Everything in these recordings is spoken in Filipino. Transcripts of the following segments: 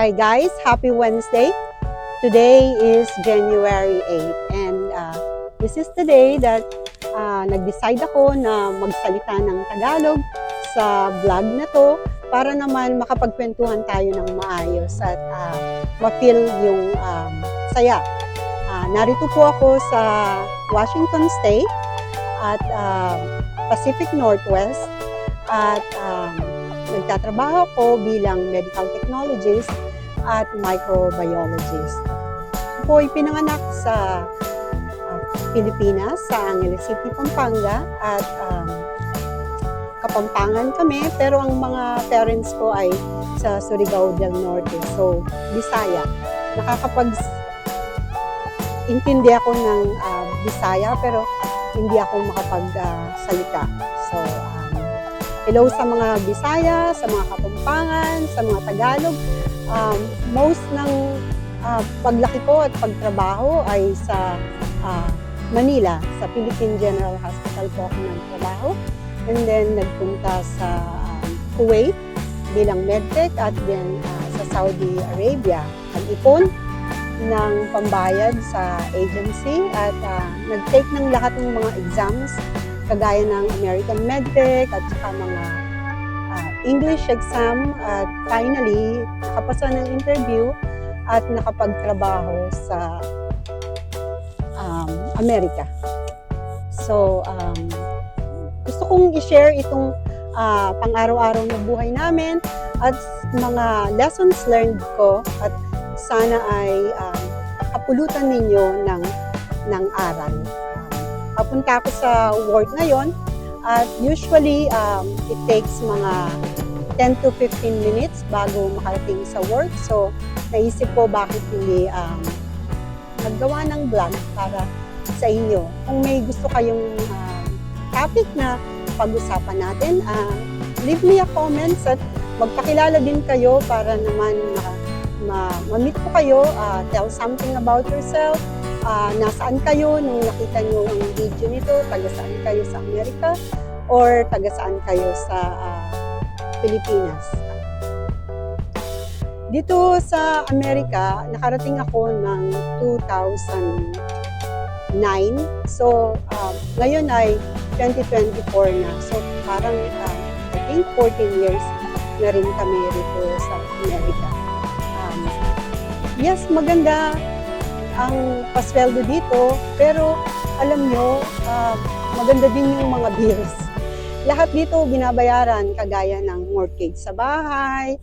Hi guys, happy Wednesday. Today is January 8 and this is the day that nag-decide ako na magsalita ng Tagalog sa vlog na to para naman makapagkwentuhan tayo ng maayos at ma-feel yung saya. Narito po ako sa Washington State at Pacific Northwest at nagtatrabaho ko bilang medical technologist at microbiologist. Ako ay pinanganak sa Pilipinas, sa Angeles City, Pampanga at Kapampangan kami, pero ang mga parents ko ay sa Surigao del Norte, so Bisaya. Intindi ako ng Bisaya pero hindi ako makapagsalita. So, hello sa mga Bisaya, sa mga Kapampangan, sa mga Tagalog. Most ng paglaki ko at pagtrabaho ay sa Manila, sa Philippine General Hospital po ako nagtrabaho. And then nagpunta sa Kuwait bilang medtech at then sa Saudi Arabia. Nag-ipon ng pambayad sa agency at nag-take ng lahat ng mga exams kagaya ng American Medtech at saka mga English exam at finally nakapasa ng interview at nakapagtrabaho sa Amerika. So gusto kong i-share itong pang-araw-araw na buhay namin at mga lessons learned ko at sana ay kapulutan ninyo ng aral. Papunta ako sa work ngayon at usually it takes mga 10 to 15 minutes bago makarating sa work. So naisip ko bakit hindi maggawa ng vlog para sa inyo. Kung may gusto kayong topic na pag-usapan natin, leave me a comments at magpakilala din kayo para naman ma-meet ko kayo, tell something about yourself, nasaan kayo nung nakita nyo ang video nito, taga saan kayo sa Amerika, or taga saan kayo sa Pilipinas. Dito sa Amerika, nakarating ako ng 2009. So, ngayon ay 2024 na. So, parang I think 14 years na rin kami rito sa Amerika. Yes, maganda ang pasweldo dito, pero alam nyo, maganda din yung mga bills. Lahat dito binabayaran kagaya ng mortgage sa bahay,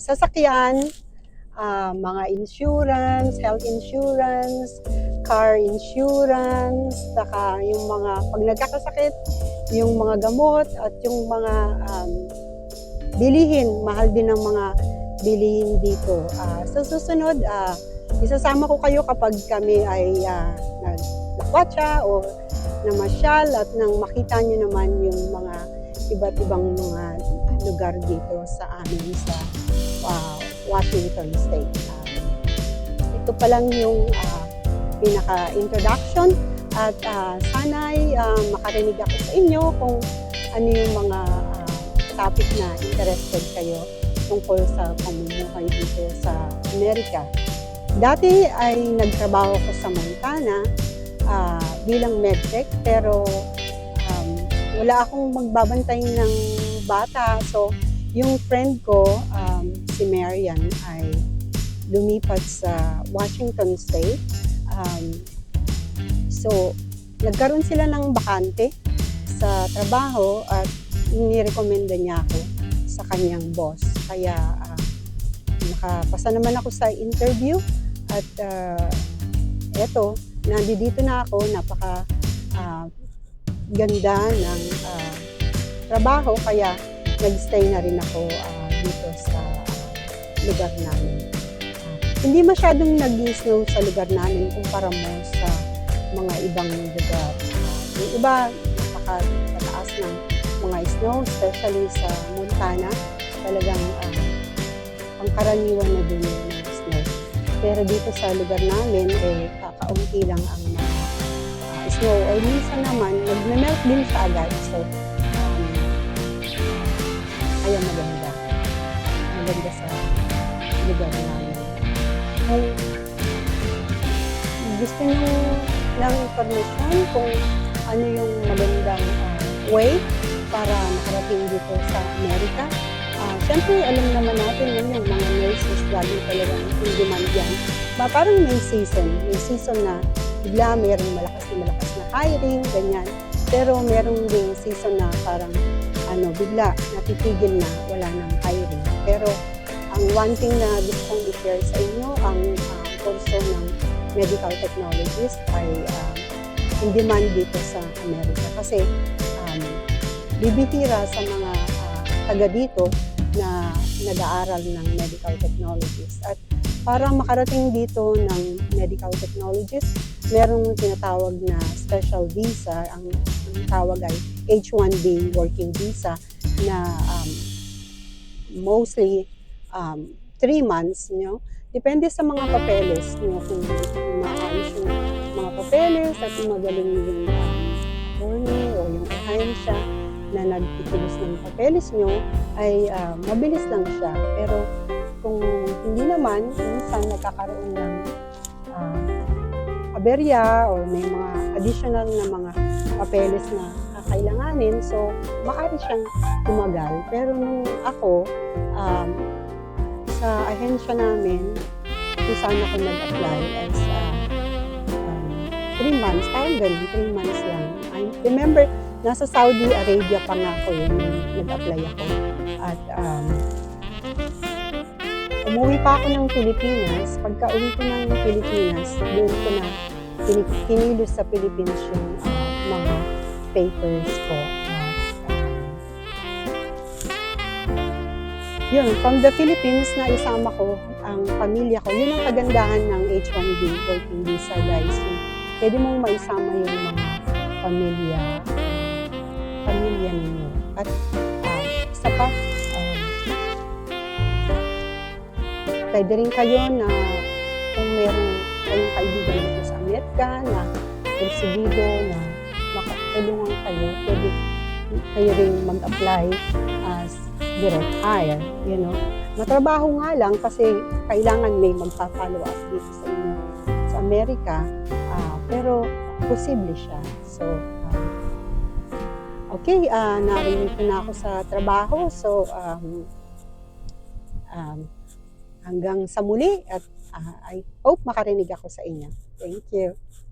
sasakyan, mga insurance, health insurance, car insurance, saka yung mga pag nagkakasakit, yung mga gamot at yung mga bilihin, mahal din ng mga bilihin dito. Sa susunod, isasama ko kayo kapag kami ay nagwatcha o namasyal at nang makita nyo naman yung mga iba't ibang mga lugar dito sa amin sa Washington State. Ito pa lang yung pinaka-introduction at sana'y makarinig ako sa inyo kung ano yung mga topic na interested kayo tungkol sa pamumuhay dito sa Amerika. Dati ay nagtrabaho ko sa Montana bilang medtech pero wala akong magbabantay ng bata. So, yung friend ko, si Marian, ay lumipat sa Washington State. So, nagkaroon sila ng bakante sa trabaho at nirekomenda niya ako sa kanyang boss. Kaya, nakapasa naman ako sa interview at eto, nandito na ako, napaka ganda ng trabaho, kaya nag-stay na rin ako dito sa lugar namin. Hindi masyadong nag-snow sa lugar namin kumpara mo sa mga ibang lugar. Yung iba, napakataas ng mga snow, especially sa Montana. Talagang pangkaraniwan na din yung snow. Pero dito sa lugar namin, kakaunti lang ang mga snow. Or minsan naman, nag-melt din siya agad. So, kaya maganda. maganda sa lugar namin. Kung gusto niyo ng impormasyon kung ano yung magandang way para makarating dito sa Amerika, syempre alam naman natin yun, yung mga nurses lagi talagang in demand yan. Parang may season na bigla mayroong malakas na hiring, ganyan. Pero merong ding season na parang bigla natitigil na, wala nang hiring. Pero ang one thing na gusto kong i-share sa inyo, ang kurso ng medical technologist ay in demand dito sa Amerika. Kasi bibihira sa mga taga dito na nag-aaral ng medical technologist. At para makarating dito ng medical technologist, merong tinatawag na special visa. Ang tawag ay H-1B working visa na mostly 3 months, depende sa mga papeles, kung maayos yung mga papeles at magaling yung attorney o yung ahensya na nagtitilis ng papeles nyo, ay mabilis lang siya. Pero kung hindi naman, minsan nagkakaroon ng aberya o may mga additional na mga papeles na kakailanganin, so maaari siyang tumagal. Pero nung ako, sa ahensya namin, kung saan ako nag-apply as 3 months, parang ganun, 3 months lang. I remember, nasa Saudi Arabia pa nga ako yun, nag-apply ako. At umuwi pa ako ng Pilipinas. Pagka uwi ko ng Pilipinas, doon ko na kinilos sa Philippines yung mga papers ko. Yun, from the Philippines na isama ko ang pamilya ko. Yun ang kagandahan ng H-1B working visa, guys. Pwede mong maisama yung mga pamilya ninyo. At isa pa, pwede rin kayo na kung meron kayong kaibigan dito sa Amerika na persigido na makatulungan kayo, pwede kayo rin mag-apply as direct hire, Matrabaho nga lang kasi kailangan may magpa-follow up dito sa inyo sa Amerika, pero posible siya. So, okay, narinig na ako sa trabaho. So, hanggang sa muli at I hope makarinig ako sa inyo. Thank you.